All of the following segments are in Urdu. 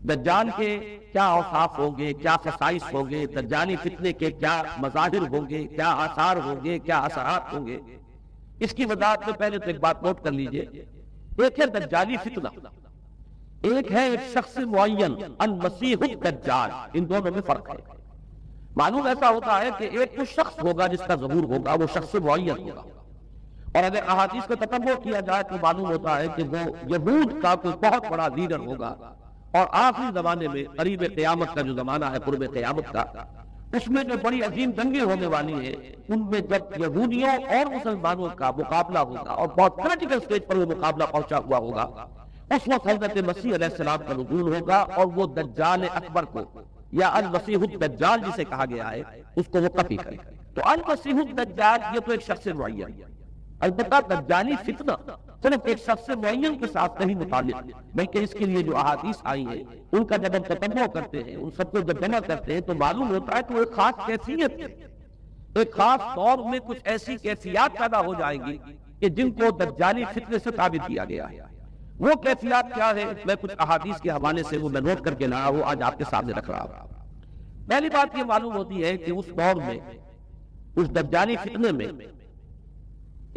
دجال کے کیا اوصاف ہوں گے، کیا خصائص ہوں گے، دجالی فتنے کے کیا مظاہر ہوں گے، کیا آثار ہوں گے، کیا اثرات ہوں گے، اس کی وضاحت میں پہلے تو ایک بات نوٹ کر لیجئے۔ ایک ہے دجالی فتنہ، ایک ہے ایک شخص معین المسیح الدجال، ان دونوں میں فرق ہے۔ معلوم ایسا ہوتا ہے کہ ایک وہ شخص ہوگا جس کا ظہور ہوگا، وہ شخص معین ہوگا، اور اگر احادیث کو تتبع کیا جائے تو معلوم ہوتا ہے کہ وہ یہود کا کوئی بہت بڑا لیڈر ہوگا، اور آخری زمانے میں قریب قیامت کا جو زمانہ ہے، قرب قیامت کا، اس میں جو بڑی عظیم جنگیں ہونے والی ہیں، ان میں جب یہودیوں اور مسلمانوں کا مقابلہ ہوگا اور بہت کریٹیکل سٹیج پر وہ مقابلہ پہنچا ہوا ہوگا، اس وقت حضرت مسیح علیہ السلام کا نزول ہوگا، اور وہ دجال اکبر کو یا المسیح الدجال جسے کہا گیا ہے اس کو وہ کفی کرے۔ تو المسیح الدجال یہ تو ایک شخص معین، البتہ دجالی فتنہ صرف ایک شخص معین کے ساتھ نہیں متعلق، بلکہ اس کے لیے جو احادیث آئی ہیں ان کا جب ہم تتبع کرتے ہیں، ان سب کو جب جمع کرتے ہیں تو معلوم ہوتا ہے کہ وہ ایک خاص کیفیت ہے، ایک خاص دور میں کچھ ایسی کیفیات پیدا ہو جائیں گی کہ جن کو دجالی فتنے سے تعبیر کیا گیا ہے۔ وہ کیفیات کیا ہے، میں کچھ احادیث کے حوالے سے وہ میں نوٹ کر کے لایا ہوں، آج آپ کے سامنے رکھ رہا ہوں۔ پہلی بات یہ معلوم ہوتی ہے کہ اس دور میں، اس دجالی فتنے میں،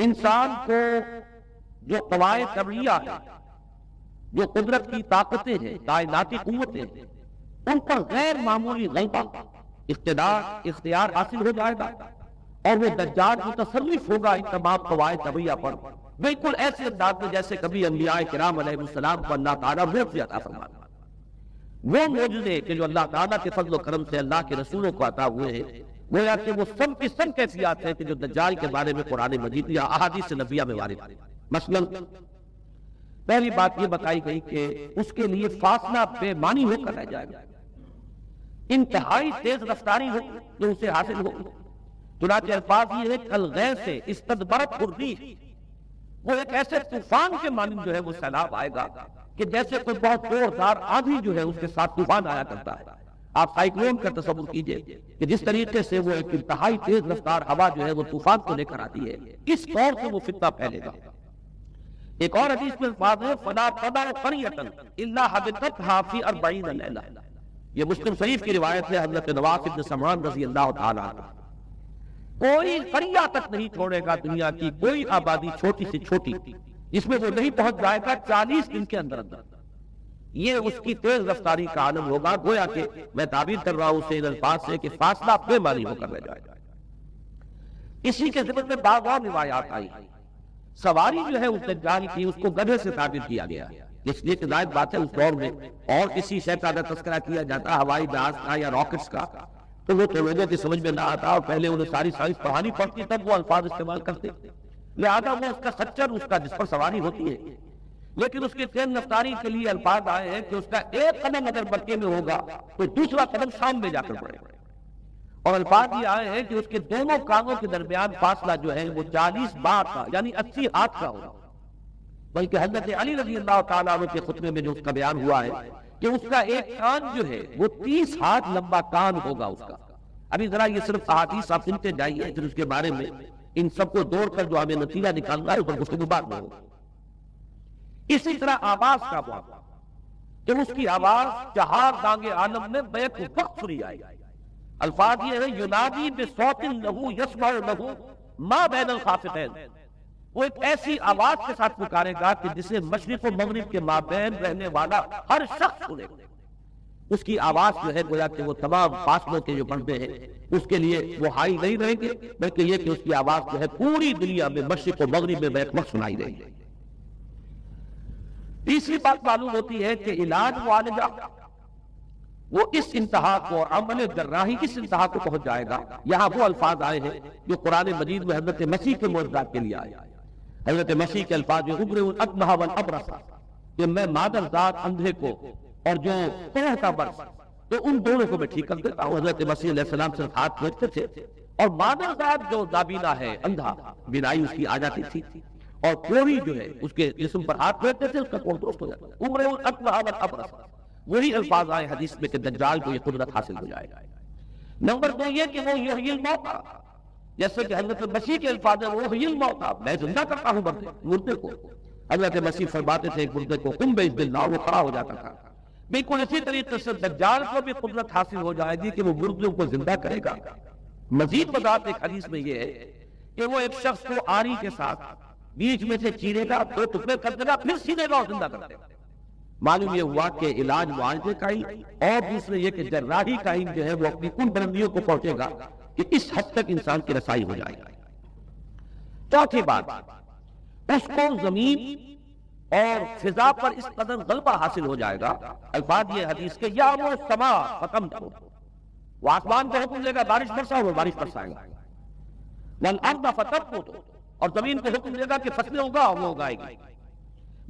انسان کو جو قواعد طبیعیہ ہیں، جو قدرت کی طاقتیں ہیں، کائناتی قوتیں ہیں، ان پر غیر معمولی غلبہ اختیار حاصل ہو جائے گا، اور وہ دجال متصرف ہوگا ان تمام قواعد طبیعیہ پر، بالکل ایسے انداز میں جیسے کبھی انبیاء کرام علیہ السلام کو اللہ تعالیٰ معجزے عطا فرماتا۔ وہ معجزے کہ جو اللہ تعالیٰ کے فضل و کرم سے اللہ کے رسولوں کو عطا ہوئے ہیں، گویا کہ وہ سب کی سب کیفیات ہیں کہ جو دجال کے بارے میں قرآن مجید یا احادیث نبویہ میں وارد ہے۔ مثلا پہلی بات یہ بتائی گئی کہ اس کے لیے فاصلہ بے معنی ہو کر رہ جائے گا، انتہائی تیز رفتاری ہو جو اسے حاصل ہو۔ چنانچہ الفاظ یہ ہے کالغیث استدبرت الريح، وہ ایک ایسے طوفان کے مانند جو ہے وہ سیلاب آئے گا کہ جیسے کوئی بہت زوردار آندھی جو ہے اس کے ساتھ طوفان آیا کرتا ہے۔ آپ سائیکلون کا تصور کیجئے کہ جس طریقے سے وہ ایک انتہائی تیز رفتار ہوا جو ہے وہ طوفان کو لے کر آتی ہے، اس طور سے وہ فتنہ پھیلے گا۔ ایک اور حدیث میں الفاظ ہے فَلَا تَدَعُ قَرْيَةً إِلَّا حَبِطَتْهَا فِي 40 لَيْلَةً، یہ مسلم شریف کی روایت ہے حضرت نواس بن سمعان رضی اللہ تعالیٰ عنہ۔ کوئی قریہ تک نہیں چھوڑے گا دنیا کی کوئی آبادی چھوٹی سے چھوٹی جس میں وہ نہیں پہنچ جائے گا 40 دن کے اندر اندر۔ یہ اس کی تیز رفتاری کا عالم ہوگا، گویا کہ میں تعبیر کر رہا ہوں اسے ان الفاظ سے کہ فاصلہ بے معنی ہو کر رہ جائے گا۔ اسی کے ضمن میں بعض اور روایات آئی، سواری جو ہے اس دجال کی اس کو گدھے سے تعبیر کیا گیا، اس لیے کہ ظاہر بات ہے اس دور میں اور کسی شے کا اگر تذکرہ کیا جاتا ہوائی جہاز کا یا راکٹس کا تو وہ توجہ کی سمجھ میں نہ آتا، اور پہلے انہیں ساری سائنس پڑھانی پڑتی تب وہ الفاظ استعمال کرتے، لہذا وہ اس کا سچر اس کا جس پر سواری ہوتی ہے، لیکن اس کی تیز رفتاری کے لیے الفاظ آئے ہیں کہ اس کا ایک قدم اگر مکے میں ہوگا تو دوسرا قدم شام میں جا کر پڑے گا، اور الفاظ یہ آئے ہیں کہ اس کے دونوں کانوں کے درمیان فاصلہ جو ہے وہ 40 بار کا یعنی 80 ہاتھ کا ہوگا۔ بلکہ حضرت علی رضی اللہ تعالیٰ عنہ کے خطبے میں جو اس کا بیان ہوا ہے کہ اس کا ایک کان جو ہے وہ 30 ہاتھ لمبا کان ہوگا اس کا۔ ابھی ذرا یہ صرف احادیث آپ سنتے جائیے، پھر اس کے بارے میں ان سب کو دوڑ کر جو ہمیں نتیجہ نکالنا ہے اس پر گفتگو بعد میں ہوگا۔ اسی طرح آواز کا معاملہ، جب اس کی آواز چہار دانگ عالم میں بیک وقت سنی جائے گی، الفاظ یہ ہے ینادی بصوت لہو یسمع لہو ما بین الخافتین، وہ ایک ایسی آواز کے ساتھ پکارے گا کہ جسے مشرق و مغرب کے مابین رہنے والا ہر شخص سنے گا۔ اس کی آواز جو ہے گویا کہ وہ تمام فاصلوں کے جو پردے ہیں اس کے لیے وہ ہائی نہیں رہیں گے، بلکہ یہ کہ اس کی آواز جو ہے پوری دنیا میں مشرق و مغرب میں بیک وقت سنائی دے گی۔ تیسری بات معلوم ہوتی ہے کہ علاج معالجہ وہ اس انتہا کو اور عمل جراحی اس انتہا کو پہنچ جائے گا۔ یہاں وہ الفاظ آئے ہیں جو قرآن مجید میں حضرت مسیح کے معجزات کے لیے آئے۔ حضرت مسیح کے الفاظ جو ابرئ الاکمہ والابرص، کہ میں مادر ذات اندھے کو اور جو کوہ کا برس تو ان دونوں کو میں ٹھیک کر دیتا ہوں۔ حضرت مسیح علیہ السلام صرف ہاتھ پھیرتے تھے اور مادر ذات جو نابینا ہے اندھا، بینائی اس کی آ جاتی تھی، اور کوڑی جو ہے اس کے جسم پر ہاتھ پھیرتے تھے اس کا کوڑ درست ہو جاتا ہے۔ ابرئ الاکمہ والابرص، وہی الفاظ آئے حدیث میں کہ دجال کو یہ قدرت حاصل ہو جائے گا۔ نمبر 2 یہ کہ وہ یحیی الموتیٰ، جیسے کہ حضرت مسیح کے الفاظ ہیں وہ یحیی الموتیٰ، میں زندہ کرتا ہوں مردے کو۔ حضرت مسیح فرماتے تھے ایک مردے کو قم بإذن اللہ، وہ کھڑا ہو جاتا تھا۔ بالکل اسی طریقے سے دجال کو بھی قدرت حاصل ہو جائے گی کہ وہ مردوں کو زندہ کرے گا۔ مزید وضاحت ایک حدیث میں یہ ہے کہ وہ ایک شخص کو آری کے ساتھ بیچ میں سے چیرے گا، دو ٹکڑے کر دے گا، پھر سینے گا اور زندہ کر دے گا۔ معلوم یہ ہوا کہ علاج معالجے کا علم اور دوسرے یہ کہ جراحی کا علم جو ہے وہ اپنی ان بلندیوں کو پہنچے گا کہ اس حد تک انسان کی رسائی ہو جائے گی۔ چوتھی بات، اس کو زمین اور فضا پر اس قدر غلبہ حاصل ہو جائے گا، الفاظ یہ حدیث کے یا وہ سما ختم کرو، وہ آسمان کو حکم دے گا بارش برسا، وہ بارش برسائے گا، والارض فتنبت، اور زمین کو حکم دے گا کہ فصلیں اگا، وہ اگائے گی،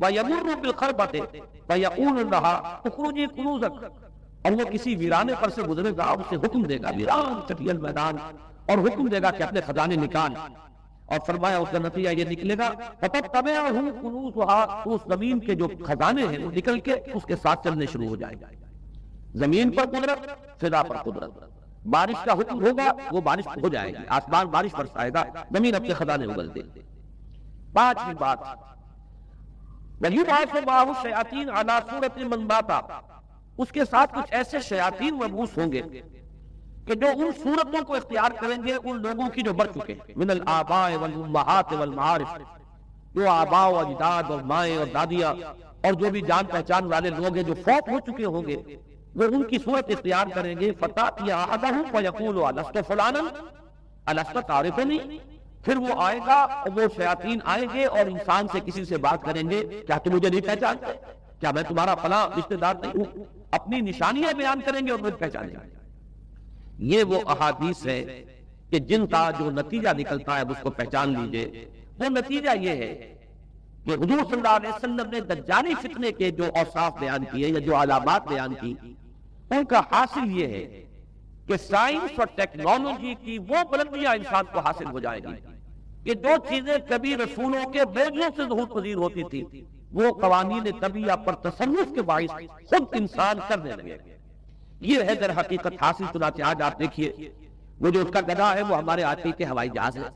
وَيَمُرُّ بِالْخَرْبَةِ فَيَقُولُ لَهَا اُخْرُجِي كُنُوزَكَ، اور وہ کسی ویرانے پر سے گزرے گا، اسے حکم دے گا، ویران چٹیل میدان، اور حکم دے گا کہ اپنے خزانے نکال، اور فرمایا اس کا نتیجہ یہ نکلے گا فَتَتَّبِعُهُ كُنُوزُهَا، تو اس زمین کے جو خزانے ہیں وہ نکل کے اس کے ساتھ چلنے شروع ہو جائے گا۔ زمین پر قدرت، فضا پر قدرت، بارش کا حکم ہوگا وہ بارش ہو جائے گی، آسمان بارش برسائے گا، زمین اپنے خزانے اگل دے گی۔ پانچویں بات، وَيُبْعَثُ مَعَهُ الشَّيَاطِينُ عَلَىٰ صُورَةِ مَن مَاتَ، اس کے ساتھ کچھ ایسے شیاطین مبعوث ہوں گے کہ جو ان صورتوں کو اختیار کریں گے ان لوگوں کی جو مر چکے ہیں، من الآباء والأمہات والمعارف، جو آباء و اجداد اور مائیں اور دادیاں اور جو بھی جان پہچان والے لوگ ہیں جو فوت ہو چکے ہوں گے، وہ ان کی صورت اختیار کریں گے، فَتَأْتِيَ أَحَدَهُمْ فَيَقُولُ أَلَسْتُ فُلَانًا أَلَسْتُ تَعْرِفُنِي، پھر وہ آئے گا، وہ شیاطین آئیں گے اور انسان سے کسی سے بات کریں گے، کیا تم مجھے نہیں پہچانتے؟ کیا میں تمہارا فلاں رشتہ دار نہیں ہوں؟ اپنی نشانیاں بیان کریں گے اور مجھے پہچانیں گے۔ یہ وہ احادیث ہے کہ جن کا جو نتیجہ نکلتا ہے اس کو پہچان لیجئے۔ وہ نتیجہ یہ ہے کہ حضور صلی اللہ علیہ وسلم نے دجالی فتنے کے جو اوصاف بیان کیے یا جو علامات بیان کی، ان کا حاصل یہ ہے کہ سائنس اور ٹیکنالوجی کی وہ بلندیاں انسان کو حاصل ہو جائے گی کہ جو چیزیں کبھی رسولوں کے بیجوں سے ظہور پذیر ہوتی تھی، وہ قوانین طبیعہ پر تصرف کے باعث خود انسان کرنے لگے۔ یہ ہے در حقیقت حاصل۔ چنانچہ آج آپ دیکھیے وہ جو اس کا گدھا ہے وہ ہمارے آج کے ہوائی جہاز ہے،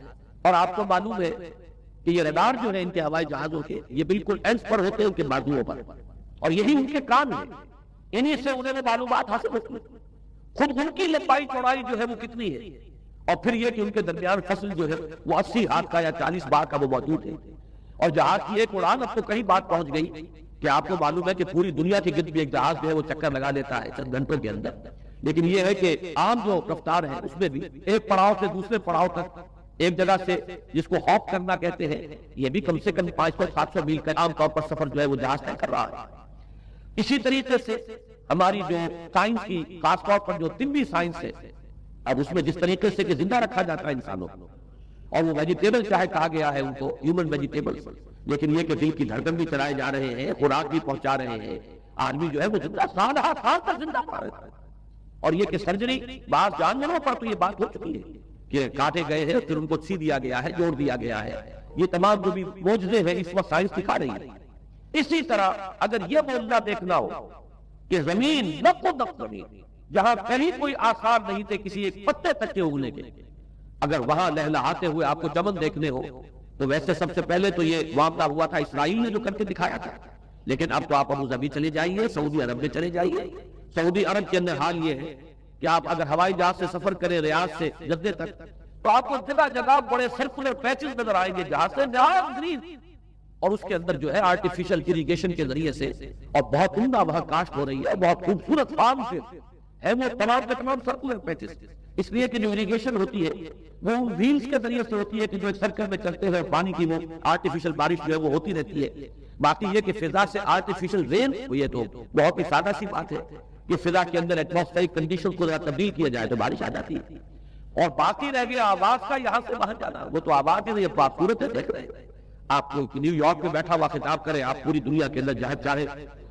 اور آپ کو معلوم ہے کہ یہ ریڈار جو ہے ان کے ہوائی جہازوں کے، یہ بالکل اینڈز پر ہوتے ہیں ان کے بازوؤں پر، اور یہی ان کے کان ہیں، انہی سے انہیں معلومات حاصل ہوتی ہیں۔ خود ان کی لمبائی چوڑائی جو ہے وہ کتنی ہے، اور پھر یہ کہ ان کے درمیان فصل جو ہے وہ 80 ہاتھ کا یا 40 بار کا وہ موجود ہے، اور جہاز کی ایک اڑان اب تو کہیں بات پہنچ گئی کہ آپ کو معلوم ہے کہ پوری دنیا کی گرد بھی ایک جہاز جو ہے وہ چکر لگا لیتا ہے چند گھنٹوں کے اندر۔ لیکن یہ ہے کہ عام جو رفتار ہے اس میں بھی ایک پڑاؤ سے دوسرے پڑاؤ تک، ایک جگہ سے جس کو ہاپ کرنا کہتے ہیں، یہ بھی کم سے کم 500-700 میل کا عام طور پر سفر جو ہے وہ جہاز طے کر رہا ہے۔ اسی طریقے سے ہماری جو سائنس کی خاص طور پر جو طبی سائنس ہے، اب اس میں جس طریقے سے کہ زندہ رکھا جاتا ہے انسانوں کو، اور وہ ویجیٹیبل چاہے کہا گیا ہے ان کو ہیومن ویجیٹیبل، لیکن یہ کہ دل کی دھڑکن بھی چلائے جا رہے ہیں، خوراک بھی پہنچا رہے ہیں، آدمی جو ہے وہ زندہ سال تک زندہ پا رہا ہے۔ اور یہ کہ سرجری بعض جانوروں پر تو یہ بات ہو چکی ہے کہ کاٹے گئے ہیں پھر ان کو سی دیا گیا ہے، جوڑ دیا گیا ہے۔ یہ تمام جو بھی معجزے ہیں اس وقت سائنس دکھا رہی ہے۔ اسی طرح اگر یہ معجزہ دیکھنا ہو کہ زمین نقد زمین جہاں کہیں کوئی آثار نہیں تھے کسی ایک پتے تک کے اگنے کے، اگر وہاں لہلہاتے ہوئے آپ کو چمن دیکھنے ہو تو ویسے سب سے پہلے تو یہ معاملہ ہوا تھا اسرائیل نے جو کر کے دکھایا تھا، لیکن اب تو آپ ابو ظبی چلے جائیے، سعودی عرب میں چلے جائیے۔ سعودی عرب کے اندر حال یہ ہے کہ آپ اگر ہوائی جہاز سے سفر کریں ریاض سے جدہ تک تو آپ کو جگہ جگہ بڑے سرکولر پیچز نظر آئیں گے جہاز سے نہایت گرین، اور اس کے اندر جو ہے آرٹیفیشل اریگیشن کے ذریعے سے اور بہت عمدہ وہاں کاشت ہو رہی ہے، بہت خوبصورت فارم سے ہے وہ تمام کے تمام سرکولر پیچز، اس لیے کہ جو اریگیشن ہوتی ہے وہ ویلز کے ذریعے سے ہوتی ہے کہ جو ایک سرکل میں چلتے ہوئے پانی کی وہ آرٹیفیشل بارش جو ہے وہ ہوتی رہتی ہے۔ باقی یہ کہ فضا سے آرٹیفیشل رین، یہ تو بہت ہی سادہ سی بات ہے کہ فضا کے اندر ایٹماسفیئرک کنڈیشن کو ذرا تبدیل کیا جائے تو بارش آ جاتی ہے۔ اور باقی رہ گیا آواز کا یہاں سے وہاں جانا، وہ تو آواز ہی نہیں، یہ خوبصورت ہے، دیکھ رہے ہیں آپ کو نیو یارک میں بیٹھا ہوا خطاب کرے، آپ پوری دنیا کے اندر جہاں چاہے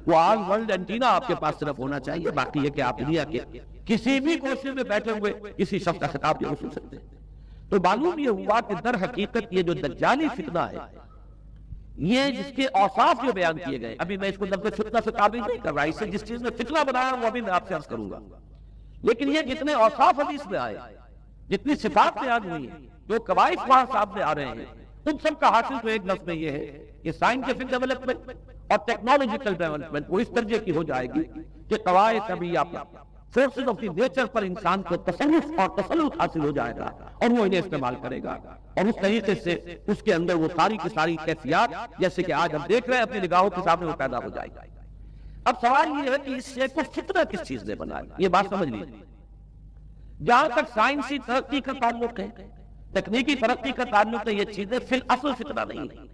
وہ آل ورلڈ اینٹینا آپ کے پاس صرف ہونا چاہیے، باقی یہ کہ آپ دنیا کے کسی بھی کوشش میں بیٹھے ہوئے کسی شخص کا خطاب جو سن سکتے ہیں۔ تو معلوم یہ ہوا کہ در حقیقت یہ جو دجالی فتنہ ہے، یہ جس کے اوصاف جو بیان کیے گئے، ابھی میں اس کو لفظ فتنہ سے تعبیر نہیں کر رہا، اس سے جس چیز میں فتنہ بنایا وہ ابھی میں آپ سے عرض کروں گا، لیکن یہ جتنے اوصاف حدیث میں آئے، جتنی صفات بیان ہوئی ہیں، جو قوائف وہاں سامنے آ رہے ہیں، ان سب کا حاصل تو ایک لفظ میں یہ ہے کہ سائنٹیفک ڈیولپمنٹ اور ٹیکنالوجیکل ڈیولپمنٹ وہ اس درجے کی ہو جائے گی کہ قواعد طبیعہ پر، فورسز آف دی نیچر پر انسان کو تصرف اور تسلط حاصل ہو جائے گا اور وہ انہیں استعمال کرے گا، اور اس طریقے سے اس کے اندر وہ ساری کی ساری کیفیات جیسے کہ آج ہم دیکھ رہے ہیں اپنی نگاہوں کے سامنے وہ پیدا ہو جائے گا۔ اب سوال یہ ہے کہ اس شے کو فتنہ کس چیز نے بنایا، یہ بات سمجھ لیجیے۔ جہاں تک سائنسی ترقی کا تعلق ہے، تکنیکی ترقی کا تعلق ہے، یہ چیزیں فی الاصل فتنہ نہیں ہے،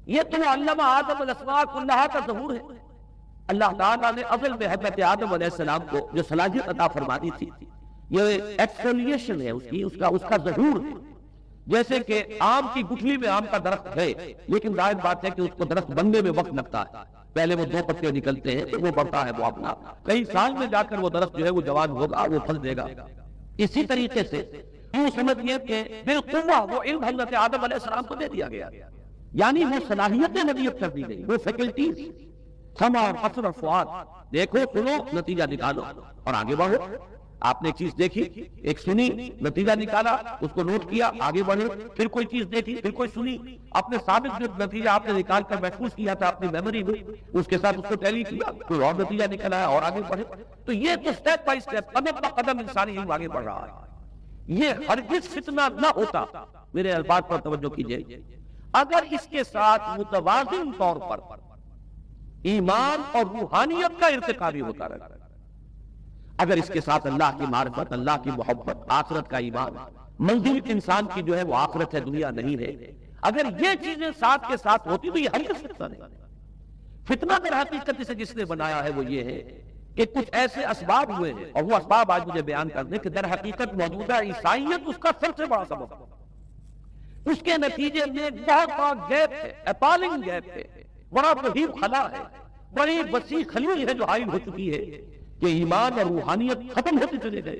یہ تو علم آدم الاسماء کلھا کا ظہور ہے۔ اللہ تعالیٰ نے ازل میں حضرت آدم علیہ السلام کو جو صلاحیت عطا فرمانی تھی، یہ ایکسفولیشن ہے اس کا ظہور ہے۔ جیسے کہ آم کی گٹھلی میں آم کا درخت ہے، لیکن ظاہر بات ہے کہ اس کو درخت بننے میں وقت لگتا ہے، پہلے وہ 2 پتے نکلتے ہیں، پھر وہ بڑھتا ہے، وہ اپنا کئی سال میں جا کر وہ درخت جو ہے وہ جوان ہوگا، وہ پھل دے گا۔ اسی طریقے سے یوں سمجھیے کہ بالقوہ وہ علم حضرت آدم علیہ السلام کو دے دیا گیا، یعنی وہ صلاحیتیں نبیت کر دی گئی، وہ فیکلٹیز، سمع اور بصر اور فؤاد، دیکھو سنو نتیجہ نکالو اور آگے بڑھو۔ آپ نے ایک چیز دیکھی، ایک سنی، نتیجہ نکالا، اس کو نوٹ کیا، آگے بڑھے، پھر کوئی چیز دیکھی، پھر کوئی سنی، اپنے ثابت جو نتیجہ آپ نے نکال کر محفوظ کیا تھا اپنی میموری میں، اس کے ساتھ اس کو ٹیلی کیا، کوئی اور نتیجہ نکلا ہے اور آگے بڑھے۔ تو یہ تو سٹیپ بائی سٹیپ، قدم بہ قدم انسانی علم آگے بڑھ رہا ہے۔ یہ ہرگز فتنہ نہ ہوتا، میرے الفاظ پر توجہ کیجئے، اگر اس کے ساتھ متوازن طور پر ایمان اور روحانیت کا ارتقا بھی ہوتا رہتا، اگر اس کے ساتھ اللہ کی معرفت، اللہ کی محبت، آخرت کا ایمان، منزل انسان کی جو ہے وہ آخرت ہے، دنیا نہیں ہے، اگر یہ چیزیں ساتھ کے ساتھ ہوتی تو یہ ہرگز فتنہ نہیں۔ فتنہ در حقیقت سے جس نے بنایا ہے وہ یہ ہے کہ کچھ ایسے اسباب ہوئے ہیں، اور وہ اسباب آج مجھے بیان کر دیں کہ در حقیقت موجودہ عیسائیت اس کا سب سے بڑا سبب ہے۔ اس کے نتیجے میں بہت بڑا گیپ ہے، اپالنگ گیپ ہے، بڑا مہیب خلا ہے، بڑی وسیع خلیج ہے جو حائل ہو چکی ہے کہ ایمان اور روحانیت ختم ہوتی چلی گئی،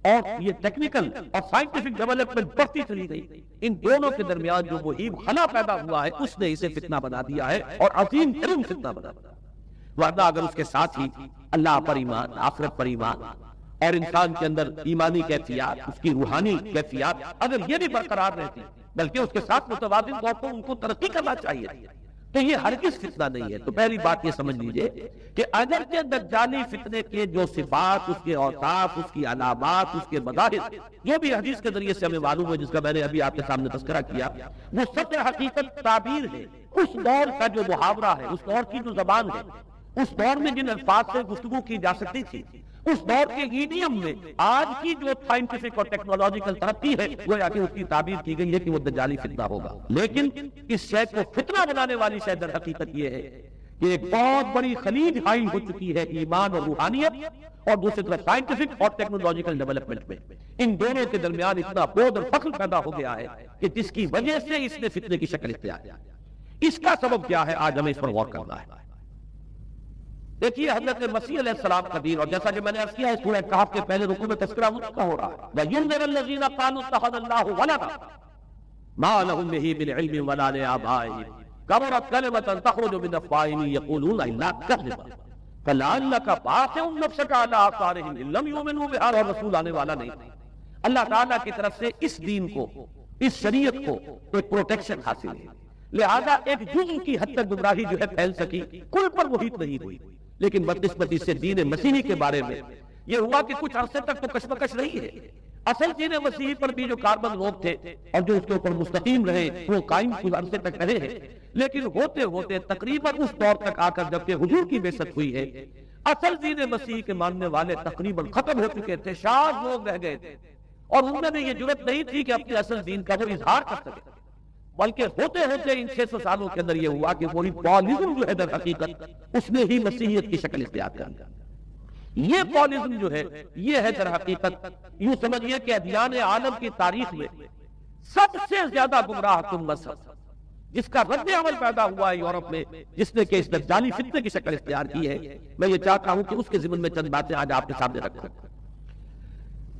اور یہ ٹیکنیکل اور سائنٹیفک ڈیولپمنٹ بڑھتی چلی گئی۔ ان دونوں کے درمیان جو مہیب خلا پیدا ہوا ہے اس نے اسے فتنہ بنا دیا ہے، اور عظیم ترین فتنہ بنا دیا۔ ورنہ اگر اس کے ساتھ ہی اللہ پر ایمان، آخرت پر ایمان، اور انسان کے اندر ایمانی کیفیات، اس کی روحانی کیفیات اگر یہ بھی برقرار رہتی، بلکہ اس کے ساتھ متوازن طور پر ان کو ترقی کرنا چاہیے، تو یہ ہرگز فتنہ نہیں ہے۔ تو پہلی بات یہ سمجھ لیجئے کہ اگرچہ دجالی فتنے کے جو صفات، اس کے اوصاف، اس کی علامات، اس کے مظاہر، جو بھی حدیث کے ذریعے سے ہمیں معلوم ہے، جس کا میں نے ابھی آپ کے سامنے تذکرہ کیا، وہ سچ حقیقت تعبیر ہے، اس دور کا جو محاورہ ہے، اس دور کی جو زبان ہے، اس دور میں جن الفاظ سے گفتگو کی جا سکتی تھی، اس دور کے ایڈیم میں آج کی جو سائنٹیفک اور ٹیکنالوجیکل ترقی ہے گویا کہ اس کی تعبیر کی گئی ہے کہ وہ دجالی فتنہ ہوگا۔ لیکن اس شے کو فتنہ بنانے والی شے در حقیقت یہ ہے کہ ایک بہت بڑی خلیج حائل ہو چکی ہے ایمان اور روحانیت، اور دوسری طرف سائنٹیفک اور ٹیکنالوجیکل ڈیولپمنٹ میں ان دونوں کے درمیان اتنا بود اور فصل پیدا ہو گیا ہے کہ جس کی وجہ سے اس نے فتنے کی شکل اختیار کیا۔ اس کا سبب کیا ہے، آج ہمیں اس پر غور کرنا ہے۔ دیکھیے حضرت مسیح علیہ السلام کا دین، اور جیسا کہ میں نے عرض کیا ہے سورہ کہف کے پہلے رکوع میں تذکرہ اس کا ہو رہا ہے، وَيُنذِرَ الَّذِينَ قَالُوا اتَّخَذَ اللَّهُ وَلَدًا مَا لَهُم بِهِ مِنْ عِلْمٍ وَلَا لِآبَائِهِمْ كَبُرَتْ كَلِمَةً تَخْرُجُ مِنْ أَفْوَاهِهِمْ يَقُولُونَ إِلَّا كَذِبًا فَلَعَلَّكَ بَاخِعٌ نَفْسَكَ عَلَىٰ آثَارِهِمْ إِن لَّمْ يُؤْمِنُوا بِهَٰذَا الرَّسُولِ آنے والا نہیں۔ اللہ تعالیٰ کی طرف سے اس دین کو، اس شریعت کو ایک پروٹیکشن حاصل ہے، لہذا ایک جزء کی حد تک گمراہی جو ہے پھیل سکی، کل پر محیط نہیں ہوئی۔ لیکن بدقسمتی سے دین مسیحی کے بارے میں یہ ہوا کہ کچھ عرصے تک تو کشمکش رہی ہے، اصل دین مسیحی پر بھی جو کاربن لوگ تھے اور جو اس کے اوپر مستقیم رہے وہ قائم کچھ عرصے تک رہے ہیں، لیکن ہوتے ہوتے تقریباً اس دور تک آ کر جب کہ حضور کی بعثت ہوئی ہے، اصل دین مسیحی کے ماننے والے تقریباً ختم ہو چکے تھے، شاذ لوگ رہ گئے تھے، اور ان میں یہ جرأت نہیں تھی کہ اپنے اصل دین کا وہ اظہار کر سکے، بلکہ ہوتے ہوتے ان 600 سالوں کے اندر یہ ہوا کہ وہی پالیزم جو ہے در حقیقت اس نے ہی مسیحیت کی شکل اختیار کر لی۔ یہ پالیزم جو ہے یہ ہے در حقیقت، یوں سمجھیے کہ ادیان عالم کی تاریخ میں سب سے زیادہ گمراہ کن مذہب، جس کا رد عمل پیدا ہوا ہے یورپ میں، جس نے کہ اس دجالی فتنے کی شکل اختیار کی ہے۔ میں یہ چاہتا ہوں کہ اس کے ضمن میں چند باتیں آج آپ کے سامنے رکھوں۔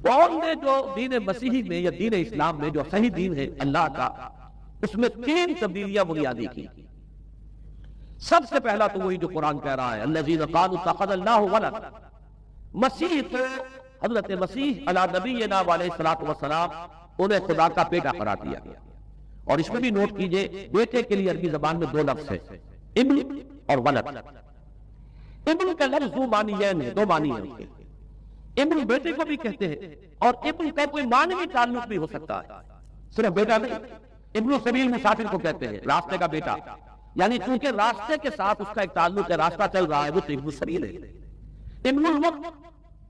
پال نے جو دین مسیحی میں یا دین اسلام میں جو صحیح دین ہے اللہ کا، اس میں 3 تبدیلیاں بنیادی کی۔ سب سے پہلا تو وہی جو قرآن کہہ رہا ہے، الذین قالوا اتخذ اللہ ولدا، مسیح تو حضرت مسیح علی نبینا علیہ الصلوۃ والسلام انہیں خدا کا بیٹا قرار دیا گیا، اور اس میں بھی نوٹ کیجئے بیٹے کے لیے عربی زبان میں 2 لفظ ہیں، ابن اور ولد۔ ابن کا لفظ دو معنی ہے، دو معنی ہے اس کے، ابن بیٹے کو بھی کہتے ہیں اور ابن کا کوئی معنوی تعلق بھی ہو سکتا ہے، صرف بیٹا نہیں۔ ابن السبیل مسافر کو کہتے ہیں، راستے کا بیٹا، یعنی چونکہ راستے کے ساتھ اس کا ایک تعلق ہے، راستہ چل رہا ہے، وہ تو ابن السبیل ہے۔ ابن الوقت،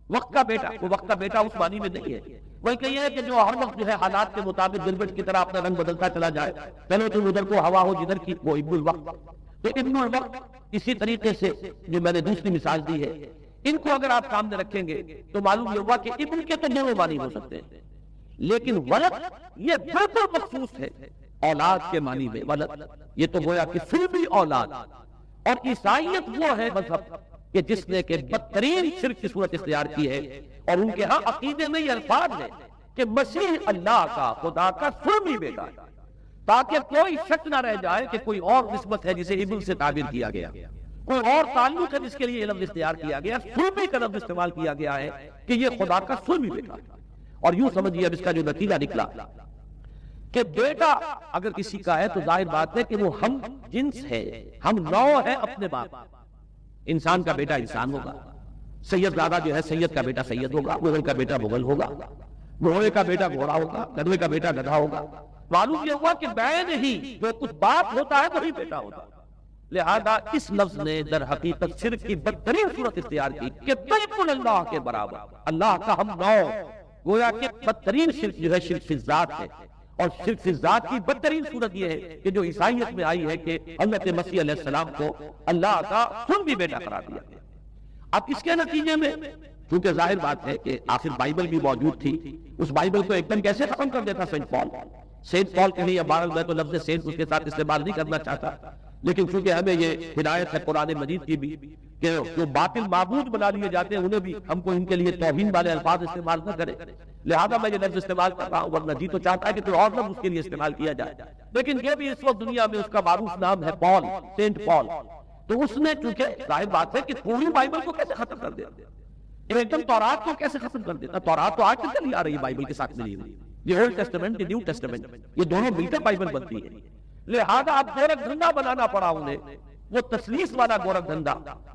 وقت کا بیٹا، وہ وقت کا بیٹا اس معنی میں نہیں ہے، بلکہ یہ ہے کہ جو ہر وقت جو ہے حالات کے مطابق گربٹ کی طرح اپنا رنگ بدلتا چلا جائے، پہلے تو ادھر کو ہوا ہو جدھر کی، وہ ابن الوقت۔ تو ابن الوقت اسی طریقے سے جو میں نے دوسری مثال دی ہے، ان کو اگر آپ سامنے رکھیں گے تو معلوم یہ ہوا کہ ابن کے تو دونوں معنی ہو سکتے ہیں، لیکن ولد یہ بالکل مخصوص ہے اولاد کے معنی میں۔ ولد یہ تو گویا کہ فلمی اولاد، اور عیسائیت وہ ہے مذہب کہ جس نے کہ بدترین شرک کی صورت اختیار کی ہے، اور ان کے ہاں عقیدے میں یہ الفاظ ہے کہ مسیح اللہ کا، خدا کا فلمی بیٹا ہے، تاکہ کوئی شک نہ رہ جائے کہ کوئی اور نسبت ہے جسے ابن سے تعبیر کیا گیا، کوئی اور تعلق ہے جس کے لیے یہ لفظ اختیار کیا گیا، فلمی کا لفظ استعمال کیا گیا ہے کہ یہ خدا کا فلمی بیٹا ہے۔ اور یوں سمجھیے اب اس کا جو نتیجہ نکلا کہ بیٹا اگر کسی کا ہے تو ظاہر بات ہے کہ وہ ہم جنس ہے، ہم نوع ہے اپنے باپ۔ انسان کا بیٹا انسان ہوگا، سید زادہ جو ہے سید کا بیٹا سید ہوگا، مغل کا بیٹا مغل ہوگا، گھوڑے کا بیٹا گھوڑا ہوگا، گدھے کا بیٹا گدھا ہوگا۔ معلوم یہ ہوا کہ بین ہی جو کچھ باپ ہوتا ہے وہی بیٹا ہوتا ہے۔ لہذا اس لفظ نے در حقیقت شرک کی بدترین صورت اختیار کی کہ بالکل اللہ کے برابر، اللہ کا ہم نوع، گویا کہ بدترین شرک جو ہے شرک فی الذات ہے، اور شرک فی الذات کی بدترین صورت یہ ہے کہ جو عیسائیت میں آئی ہے کہ حضرت مسیح علیہ السلام کو اللہ کا خود بھی بیٹا قرار دیا گیا۔ اب اس کے نتیجے میں چونکہ ظاہر بات ہے کہ آخر بائبل بھی موجود تھی، اس بائبل کو ایک دم کیسے ختم کر دیتا سینٹ پال؟ سینٹ پال کہیں ابارل میں تو لفظ سینٹ اس کے ساتھ استعمال نہیں کرنا چاہتا، لیکن چونکہ ہمیں یہ ہدایت ہے قرآن مجید کی بھی کہ جو باطل معبود بنا لیے جاتے ہیں انہیں بھی ہم کو ان کے لیے توہین والے الفاظ استعمال نہ کرے، لہذا میں یہ لفظ استعمال کر رہا ہوں، ورنہ جی تو چاہتا ہے کہ کوئی اور لفظ اس کے لیے استعمال کیا جائے، لیکن یہ بھی اس وقت دنیا میں اس کا معروف نام ہے پال، سینٹ پال۔ تو اس نے چونکہ ظاہر بات ہے کہ پوری بائبل کو کیسے ختم کر دیا، ایک دم تورات کو کیسے ختم کر دیتا؟ تورات تو آج تک چلی آ رہی ہے بائبل کے ساتھ ملی ہوئی، یہ اولڈ ٹیسٹمنٹ، یہ نیو ٹیسٹمنٹ، یہ دونوں مل کر بائبل بنتی ہے۔ لہذا اب گورکھ دھندا بنانا پڑا انہیں، وہ تسلیس والا گورکھ دھندا،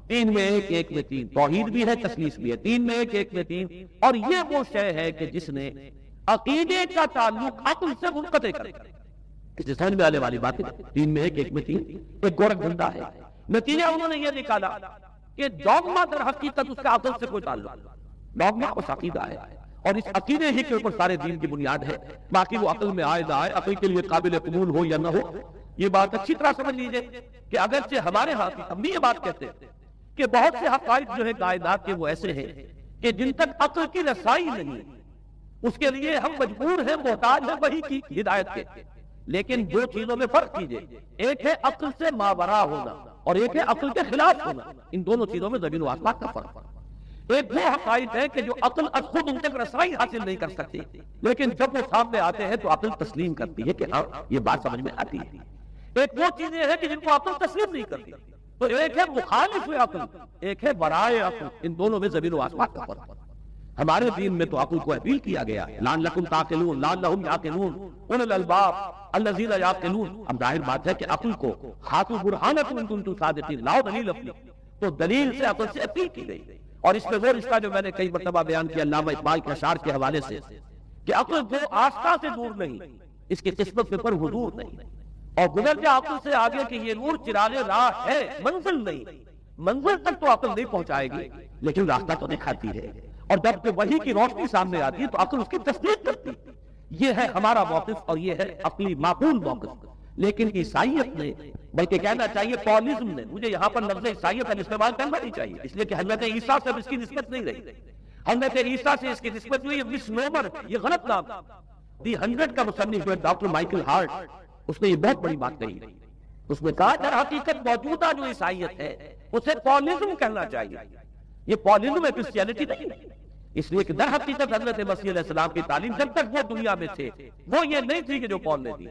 3 میں 1 1 میں 3، توحید بھی ہے تسلیس بھی ہے، 3 میں 1 1 میں 3، اور یہ وہ شے ہے کہ جس نے عقیدے کا تعلق عقل سے منقطع کر دیا۔ اس سے سمجھ میں آنے والی بات ہے، 3 میں 1 1 میں 3 ایک گورکھ دھندا ہے۔ نتیجہ انہوں نے یہ نکالا کہ ڈوگما در حقیقت اس کا عقل سے کوئی تعلق نہیں، ڈوگما اس عقیدہ ہے، اور اس عقیدے ہی کے اوپر سارے دین کی بنیاد ہے، باقی وہ عقل میں آئے نہ آئے، عقل کے لیے قابل قبول ہو یا نہ ہو، یہ بات اچھی طرح سمجھ لیجئے کہ اگرچہ ہمارے ہاں ہم بھی یہ بات کہتے ہیں کہ بہت سے حقائق جو ہے کائنات کے وہ ایسے ہیں کہ جن تک عقل کی رسائی نہیں، اس کے لیے ہم مجبور ہیں، محتاج ہیں وحی کی ہدایت کے، لیکن دو چیزوں میں فرق کیجئے، ایک ہے عقل سے ماوراء ہونا اور ایک ہے عقل کے خلاف ہونا، ان دونوں چیزوں میں زمین و آسمان کا فرق ہے۔ ایک وہ حقائق ہے کہ جو عقل خود ان تک رسائی حاصل نہیں کر سکتی، لیکن جب وہ سامنے آتے ہیں تو عقل تسلیم کرتی ہے کہ ہاں یہ بات سمجھ میں آتی ہے۔ ایک وہ چیزیں ہیں کہ جن کو عقل تسلیم نہیں کرتی، تو ایک ہے مخالف عقل، ایک ہے برائے عقل، ان دونوں میں زمین و آسمان کا فرق ہے۔ ہمارے دین میں تو عقل کو اپیل کیا گیا ہے، لعلکم تعقلون، لعلہم یعقلون، اولو الالباب الذین یعقلون۔ اب ظاہر بات ہے کہ عقل کو ہاتھوں برہانکم ان کنتم صادقین، لاؤ دلیل اپنی، تو دلیل سے عقل سے اپیل کی گئی، اور اس میں وہ رشتہ جو میں نے کئی مرتبہ بیان کیا علامہ اقبال کے اشعار کے حوالے سے کہ عقل کو آستہ سے دور نہیں، اس کی قسمت پر حضور نہیں، اور گزر جا عقل سے آگے کہ یہ نور چراغ راہ ہے، منزل نہیں، منزل تک تو عقل نہیں پہنچائے گی لیکن راستہ تو دکھاتی ہے، اور جب کہ وحی کی روشنی سامنے آتی ہے تو عقل اس کی تصدیق کرتی ہے۔ یہ ہے ہمارا موقف اور یہ ہے عقلی معقول موقف۔ لیکن عیسائیت نے، بلکہ کہنا چاہیے پالیزم نے، مجھے یہاں پر لفظ عیسائیت کا استعمال کرنا نہیں چاہیے، اس لیے کہ حضرت عیسیٰ سے اس کی نسبت نہیں رہی، حضرت عیسیٰ سے اس کی نسبت ہوئی مس نومر، یہ غلط نام۔ دی 100 کا مصنف ہے ڈاکٹر مائیکل ہارٹ، اس نے یہ بہت بڑی بات کہی، اس نے کہا در حقیقت موجودہ جو عیسائیت ہے اسے پالیزم کہنا چاہیے، یہ پالیزم ہے، کرسچینٹی نہیں، اس لیے کہ در حقیقت حضرت مسیح علیہ السلام کی تعلیم جب تک وہ دنیا میں تھے وہ یہ نہیں تھی کہ جو پال نے دی۔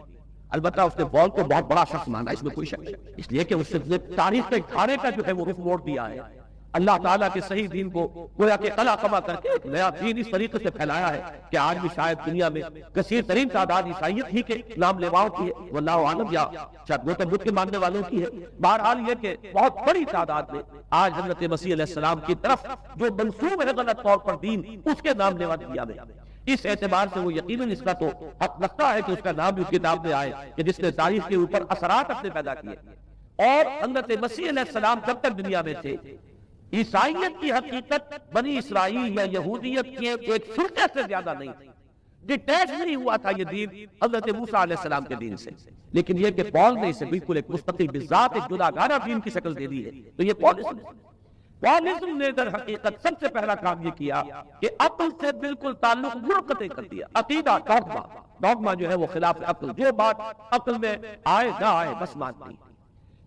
البتہ اس نے پال کو بہت بڑا شخص مانا، اس میں کوئی شک نہیں، اس لیے کہ اس نے تاریخ کے دھارے کا جو ہے وہ رخ موڑ دیا ہے اللہ تعالیٰ کے صحیح دین کو گویا کہ قلع قمع کر کے ایک نیا دین اس طریقے سے پھیلایا ہے کہ آج بھی شاید دنیا میں کثیر ترین تعداد عیسائیت ہی کے نام لیواؤں کی ہے، واللہ عالم، یا شاید گوتم بدھ کے ماننے والوں کی ہے۔ بہرحال یہ کہ بہت بڑی تعداد میں آج حضرت مسیح علیہ السلام کی طرف جو منسوب ہے غلط طور پر دین، اس کے نام لیوا دنیا میں، اس اعتبار سے وہ یقیناً اس کا تو حق لگتا ہے کہ اس کا نام بھی اس کتاب میں آئے کہ جس نے تاریخ کے اوپر اثرات اپنے پیدا کیے۔ اور حضرت مسیح علیہ السلام جب تک دنیا میں تھے، عیسائیت کی حقیقت بنی اسرائیل یا یہودیت کے ایک فرقے سے زیادہ نہیں تھی، ڈیٹیچ نہیں ہوا تھا یہ دین حضرت موسیٰ علیہ السلام کے دین سے، لیکن یہ کہ پال نے اسے بالکل ایک مستقل بذات ایک جداگانہ دین کی شکل دے دی ہے۔ تو یہ پالزم نے در حقیقت سب سے پہلا کام یہ کیا کہ عقل سے بالکل تعلق منقطع کر دیا۔ عقیدہ ڈوگما جو ہے وہ خلاف عقل، جو بات عقل میں آئے نہ آئے بس مانتی۔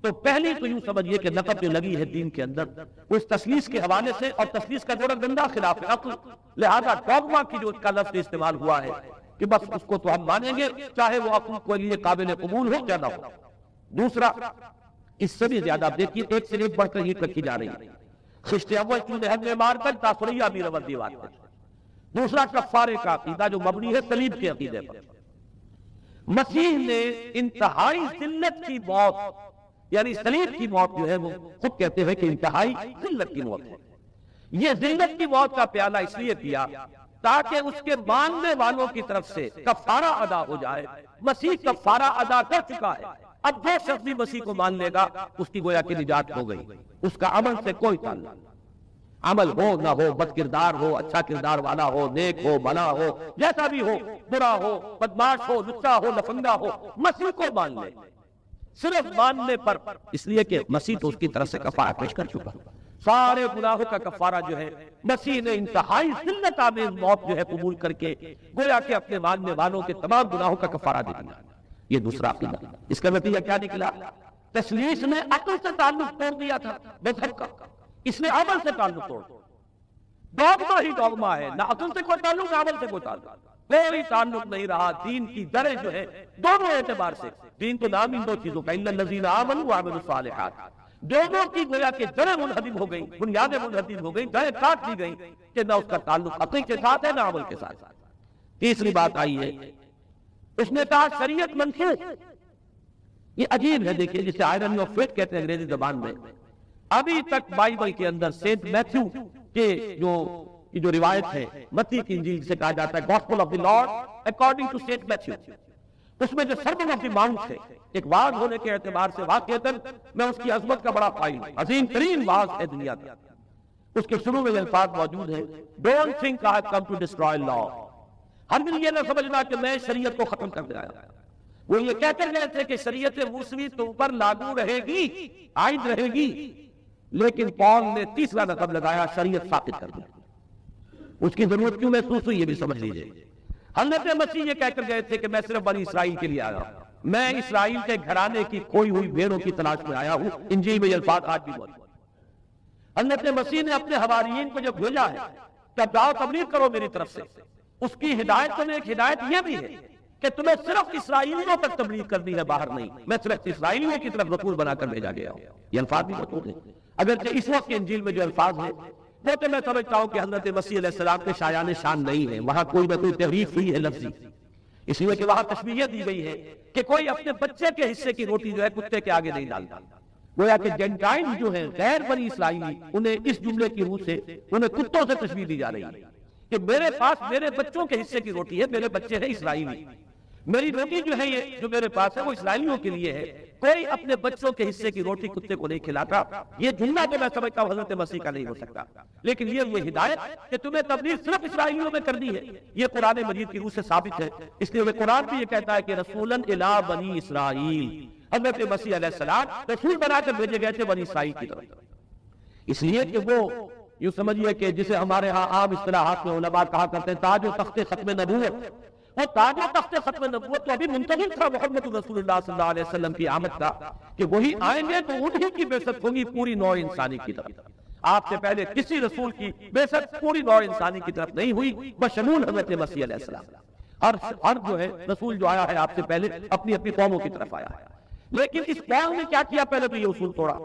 تو پہلی تو یوں سمجھئے کہ نقب جو لگی ہے دین کے اندر وہ اس تسلیس کے حوالے سے، اور تسلیس کا جوڑا گندا خلاف عقل، لہذا ڈوگما کی جو اس کا لفظ استعمال ہوا ہے کہ بس اس کو تو ہم مانیں گے چاہے وہ عقل کے لیے قابل قبول ہو یا نہ ہو۔ دوسرا، اس سے بھی زیادہ آپ دیکھیے ایک سے ایک بڑھ کر یہ رکھی جا رہی ہے، خشت اول چونہ حد میں مار کر تاثریہ امیر اول دیوار پر۔ دوسرا کفارے کا عقیدہ جو مبنی ہے صلیب کے عقیدے پر۔ مسیح نے انتہائی ذلت کی موت، یعنی صلیب کی موت جو ہے وہ خود کہتے ہیں کہ انتہائی ذلت کی موت ہے۔ یہ ذلت کی موت کا پیالہ اس لیے پیا تاکہ اس کے ماننے والوں کی طرف سے کفارہ ادا ہو جائے۔ مسیح کفارہ ادا کر چکا ہے، اب جو شخص بھی مسیح کو مان لے گا اس کی گویا کی نجات ہو گئی، اس کا عمل سے کوئی تعلق، عمل ہو نہ ہو، بد کردار ہو، اچھا کردار والا ہو، نیک ہو، بھلا ہو، جیسا بھی ہو، برا ہو، بدماش ہو، لچا ہو، لفنگا ہو، مسیح کو مان لے، صرف ماننے پر، اس لیے کہ مسیح تو اس کی طرف سے کفارہ پیش کر چکا۔ سارے گناہوں کا کفارہ جو ہے مسیح نے انتہائی ذلت آمیز موت جو ہے قبول کر کے گویا کہ اپنے ماننے والوں کے تمام گناہوں کا کفارہ دے دیا۔ یہ دوسرا عقیدہ۔ اس کا نتیجہ کیا نکلا؟ تسلیس نے عقل سے تعلق توڑ دیا تھا مذہب کا، اس نے عمل سے تعلق توڑ دیا۔ ڈوگما ہی ڈوگما ہے، نہ عقل سے کوئی تعلق نہ عمل سے کوئی تعلق، کوئی تعلق نہیں رہا۔ دین کی دریں جو ہے دونوں اعتبار سے، دین تو نام ان دو چیزوں کا، اِنَّ الَّذِينَ آمَنُوا وَعَمِلُوا الصَّالِحَاتِ، دونوں کی گویا کہ دریں منہدم ہو گئیں، بنیادیں منہدم ہو گئیں، دریں کاٹ دی گئیں کہ نہ اس کا تعلق عقل کے ساتھ ہے نہ عمل کے ساتھ۔ تیسری بات آئی ہے، اس نے کہا شریعت منسوخ۔ یہ عجیب ہے، دیکھیے جسے آئرنی آف فیٹ کہتے ہیں انگریزی زبان میں۔ ابھی تک بائبل کے اندر سینٹ میتھیو کے جو روایت ہے، متی کی انجیل جسے کہا جاتا ہے gospel of the Lord according to Saint Matthew, اس میں جو سرمن آف دی ماؤنٹ ہے، ایک وعظ ہونے کے اعتبار سے واقعتاً میں اس کی عظمت کا بڑا قائل ہوں، عظیم ترین وعظ ہے دنیا کا۔ اس کے شروع میں الفاظ موجود ہیں، don't think I have come to destroy law, ہرگز یہ نہ سمجھنا کہ میں شریعت کو ختم کر دے آیا۔ وہ یہ کہہ کر گئے تھے کہ شریعت موسوی تم پر لاگو رہے گی، عائد رہے گی، لیکن پال نے تیسرا لقب لگایا، شریعت ساقط کر دی۔ اس کی ضرورت کیوں محسوس ہوئی یہ بھی سمجھ لیجئے۔ حضرت مسیح یہ کہہ کر گئے تھے کہ میں صرف بنی اسرائیل کے لیے آیا ہوں، میں اسرائیل کے گھرانے کی کھوئی ہوئی بھیڑوں کی تلاش میں آیا ہوں۔ انجیل میں یہ الفاظ آج بھی موجود ہیں۔ حضرت مسیح نے اپنے حواریین کو جب بھیجا ہے تب جاؤ تبلیغ کرو میری طرف سے، اس کی ہدایت میں ایک ہدایت یہ بھی ہے کہ تمہیں صرف اسرائیلیوں تک تبلیغ کرنی ہے، باہر نہیں، میں صرف اسرائیلیوں کی طرف رسول بنا کر بھیجا گیا ہوں۔ یہ الفاظ بھی موجود ہیں، اگرچہ اس وقت کے انجیل میں جو الفاظ ہیں وہ تو میں سمجھتا ہوں کہ حضرت مسیح علیہ السلام کے شایان شان نہیں ہے، وہاں کوئی نہ کوئی تحریف ہوئی ہے لفظی، اس لیے کہ وہاں تشبیہ دی گئی ہے کہ کوئی اپنے بچے کے حصے کی روٹی جو ہے کتے کے آگے نہیں ڈالتا۔ گویا کہ جینٹائل جو ہیں غیر بنی اسرائیلی، انہیں اس جملے کی روح سے انہیں کتوں سے تشبیہ دی جا رہی ہے کہ میرے پاس میرے بچوں کے حصے کی روٹی ہے، میرے بچے ہیں اسرائیلی، میری روٹی جو ہے یہ جو میرے پاس ہے وہ اسرائیلیوں کے لیے ہے، کوئی اپنے بچوں کے حصے کی روٹی کتے کو نہیں کھلاتا۔ یہ جملہ جو میں سمجھتا ہوں حضرت مسیح کا نہیں ہو سکتا، لیکن یہ ہدایت کہ تمہیں تبلیغ صرف اسرائیلیوں میں کرنی ہے، یہ قرآن مجید کی روح سے ثابت ہے۔ اس لیے وہ قرآن بھی یہ کہتا ہے کہ رسولاً الی بنی اسرائیل، حضرت مسیح علیہ السلام رسول بنا کر بھیجے گئے تھے بنی اسرائیل کی طرف، اس لیے کہ وہ یوں سمجھیے کہ جسے ہمارے ہاں عام اصطلاحات میں علماء کہا کرتے ہیں تاج و تخت ختم نبوت، اور تاج و تخت ختم نبوت تو ابھی منتظر تھا محمد رسول اللہ صلی اللہ علیہ وسلم کی آمد کا کہ وہی آئیں گے تو انہی کی بعثت ہوگی پوری نوع انسانی کی طرف۔ آپ سے پہلے کسی رسول کی بعثت پوری نوع انسانی کی طرف نہیں ہوئی بشمول حضرت مسیح علیہ السلام۔ ہر جو ہے رسول جو آیا ہے آپ سے پہلے اپنی اپنی قوموں کی طرف آیا ہے، لیکن اس قوم نے کیا کیا؟ پہلے تو یہ اصول توڑا